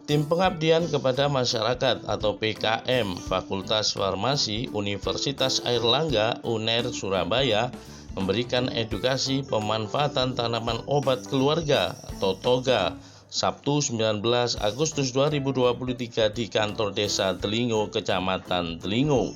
Tim Pengabdian kepada Masyarakat atau PKM Fakultas Farmasi Universitas Airlangga UNER Surabaya memberikan edukasi pemanfaatan tanaman obat keluarga atau TOGA Sabtu 19 Agustus 2023 di kantor Desa Delingo, Kecamatan Delingo.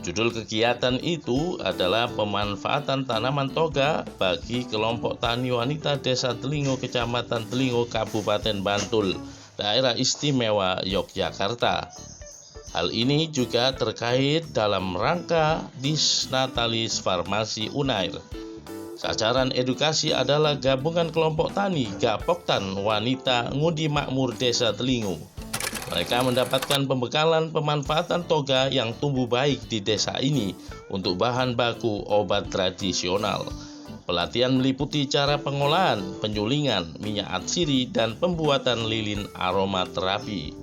Judul kegiatan itu adalah pemanfaatan tanaman toga bagi kelompok tani wanita Desa Delingo, Kecamatan Delingo, Kabupaten Bantul, Daerah Istimewa Yogyakarta. Hal ini juga terkait dalam rangka Disnatalis Farmasi Unair. Sasaran edukasi adalah gabungan kelompok tani Gapoktan Wanita Ngudi Makmur Desa Delingo. Mereka mendapatkan pembekalan pemanfaatan toga yang tumbuh baik di desa ini untuk bahan baku obat tradisional. Pelatihan meliputi cara pengolahan, penyulingan, minyak atsiri, dan pembuatan lilin aromaterapi.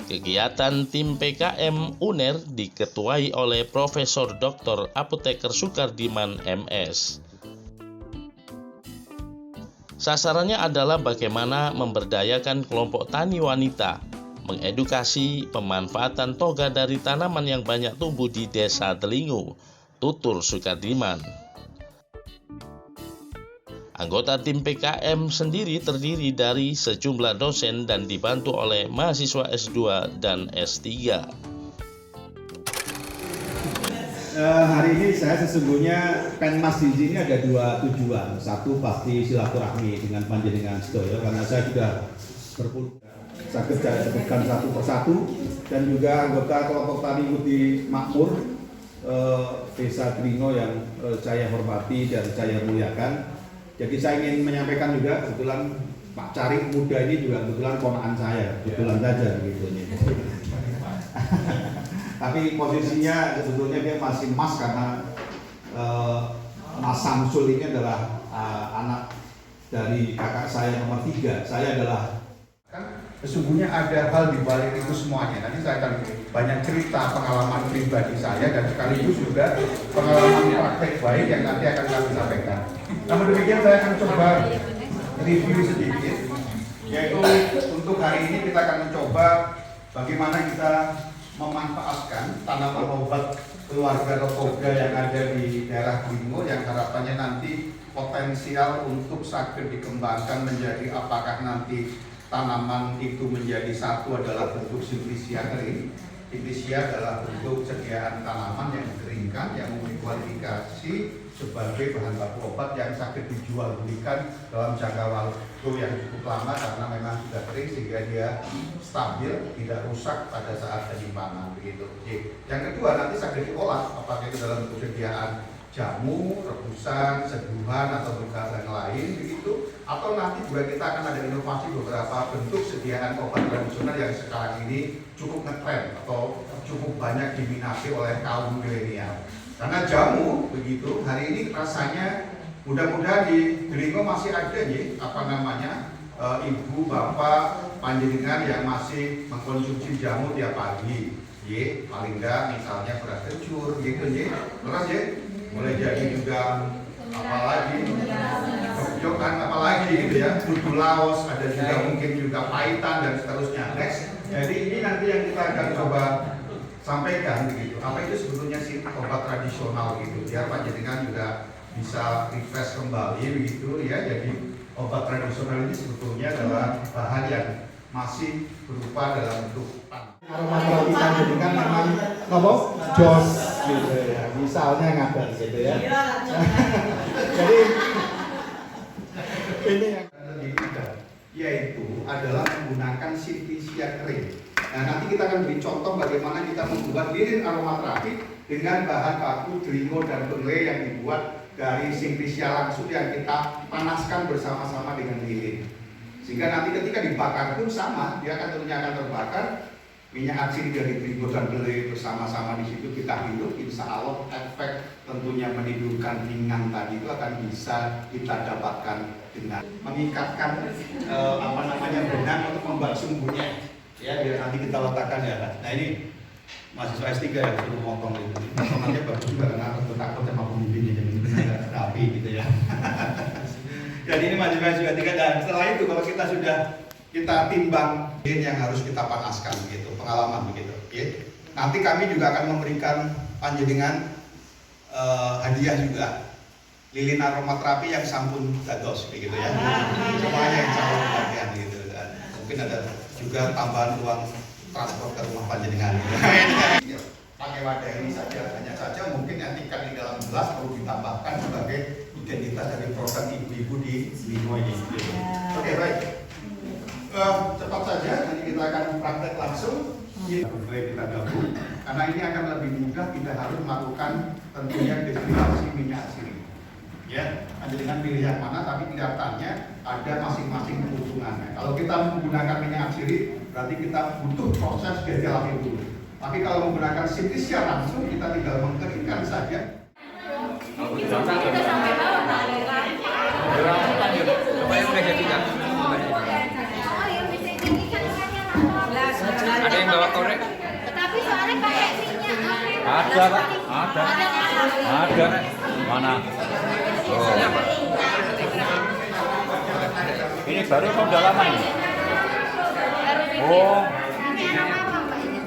Kegiatan tim PKM UNER diketuai oleh Profesor Dr. Apoteker Sukardiman MS. Sasarannya adalah bagaimana memberdayakan kelompok tani wanita, mengedukasi pemanfaatan toga dari tanaman yang banyak tumbuh di Desa Delingo, tutur Sukardiman. Anggota tim PKM sendiri terdiri dari sejumlah dosen dan dibantu oleh mahasiswa S2 dan S3. Hari ini saya sesungguhnya Penmas di sini ada dua tujuan. Satu pasti silaturahmi dengan panjenengan sedaya karena saya sudah berpuluh sakit saya sebutkan satu persatu, dan juga anggota kelompok tani Ngudi Makmur Desa Delingo yang saya hormati dan saya muliakan. Jadi saya ingin menyampaikan juga, kebetulan Pak Cari muda ini juga kebetulan ponakan saya, kebetulan saja gitu. Tapi posisinya sebetulnya dia masih Mas karena Mas Samsul ini adalah anak dari kakak saya nomor 3. Saya adalah sesungguhnya ada hal di balik itu semuanya. Nanti saya akan banyak cerita pengalaman pribadi saya dan sekaligus juga pengalaman praktek baik yang nanti akan kami sampaikan. Namun demikian saya akan coba review sedikit, yaitu untuk hari ini kita akan mencoba bagaimana kita memanfaatkan tanaman obat keluarga toga yang ada di daerah Delingo yang harapannya nanti potensial untuk saged dikembangkan menjadi apakah nanti tanaman itu menjadi satu adalah bentuk simplisia kering. Simplisia adalah bentuk sediaan tanaman yang dikeringkan yang memiliki kualifikasi sebagai bahan baku obat yang sakit dijual belikan dalam jangka waktu yang cukup lama karena memang sudah kering sehingga dia stabil, tidak rusak pada saat penyimpanan begitu. Yang kedua nanti sakit diolah apakah itu dalam bentuk sediaan jamu, rebusan, seduhan atau berbagai yang lain begitu, atau nanti juga kita akan ada inovasi beberapa bentuk sediaan obat tradisional yang sekarang ini cukup ngetren atau cukup banyak diminati oleh kaum milenial. Karena jamu begitu hari ini rasanya mudah-mudahan di Delingo masih ada ibu bapak panjenengan yang masih mengkonsumsi jamu tiap pagi, paling enggak misalnya beras kencur gitu terus mulai jadi juga apalagi jokan apalagi gitu ya, dudu laos, ada juga mungkin juga paitan dan seterusnya. Next, jadi ini nanti yang kita akan coba sampaikan begitu. Apa itu sebetulnya sih obat tradisional gitu, biar panjenengan juga bisa refresh kembali begitu ya. Jadi obat tradisional ini sebetulnya adalah bahan yang masih berupa dalam bentuk aromaterapi panjenengan namanya ngomong Jos gitu ya, misalnya ngabar gitu ya. Jadi ini yang lebih mudah, yaitu adalah menggunakan simplisia kering. Nah nanti kita akan beri contoh bagaimana kita membuat lilin aromaterapi dengan bahan baku Delingo dan Bengle yang dibuat dari simplisia langsung yang kita panaskan bersama-sama dengan lilin. Sehingga nanti ketika dibakar pun sama, dia tentunya akan terbakar. Minyak atsiri dari Delingo dan Bengle bersama-sama di situ kita hidup, insya Allah efek tentunya menidurkan pinggang tadi itu akan bisa kita dapatkan dengan mengikatkan benang untuk membuat sumbunya, ya biar nanti kita letakkan ya. Nah ini mahasiswa S3 yang suruh motong itu, potongannya bagus juga karena takut sama pembimbingnya jadi agak rapi gitu ya. Jadi ini mahasiswa S3 dan setelah itu kalau kita sudah kita timbang yang harus kita panaskan gitu, pengalaman begitu. Ya. Nanti kami juga akan memberikan panjenengan hadiah juga, lilin aromaterapi yang sampun dados begitu ya. Semuanya yang calon bagian gitu. Dan mungkin ada juga tambahan uang transport ke rumah panjenengan. Pakai wadah ini saja, hanya saja mungkin yang tingkat di dalam gelas perlu ditambahkan sebagai identitas dari program ibu-ibu di Limo ini. Oke, baik. Cepat saja, nanti kita akan praktek langsung. Baik, kita gabung, karena ini akan lebih mudah, tidak harus melakukan tentunya destilasi minyak sirih. Ya, ada dengan pilih yang mana, tapi kelihatannya ada masing-masing kebutuhannya. Kalau kita menggunakan minyak sirih, berarti kita butuh proses destilasi dulu. Tapi kalau menggunakan sintesia langsung, kita tinggal mengeringkan saja. Kita sampai bawah, ada yang bawa korek? Tapi soalnya pakai minyak Ada, Pak. Ada. Mana? Oh. Ini baru atau udah lama ini? Oh. Ini apa Pak ini?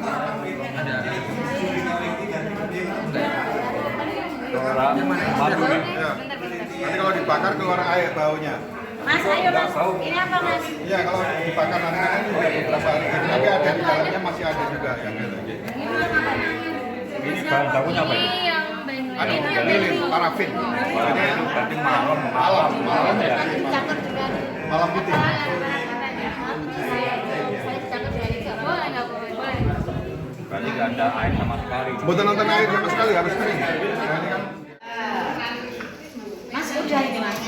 Madu nih. Nanti kalau dibakar keluar air baunya. Mas, ayo Mas. Ini apa Mas? Iya, kalau dibakar nanti kan udah beberapa hari. Tapi ada di dalamnya masih ada juga yang gitu. Ini bahan bakunya apa ini? Ini yang bahan Ada ini yang lilin, parafin. Ini berarti malam ya. dicampur dengan Malam putih. saya dicampur dengan ini nggak boleh, nggak boleh. Berarti nggak ada air sama sekali. Buat nonton air sama sekali harus kering. Nah, ini kan Mas udah ini Mas.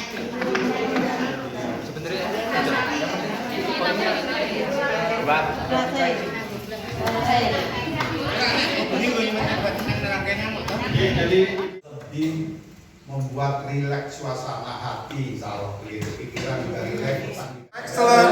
Mbak. jadi lebih membuat rileks suasana hati, kalau begitu pikiran juga rileks. Excellent.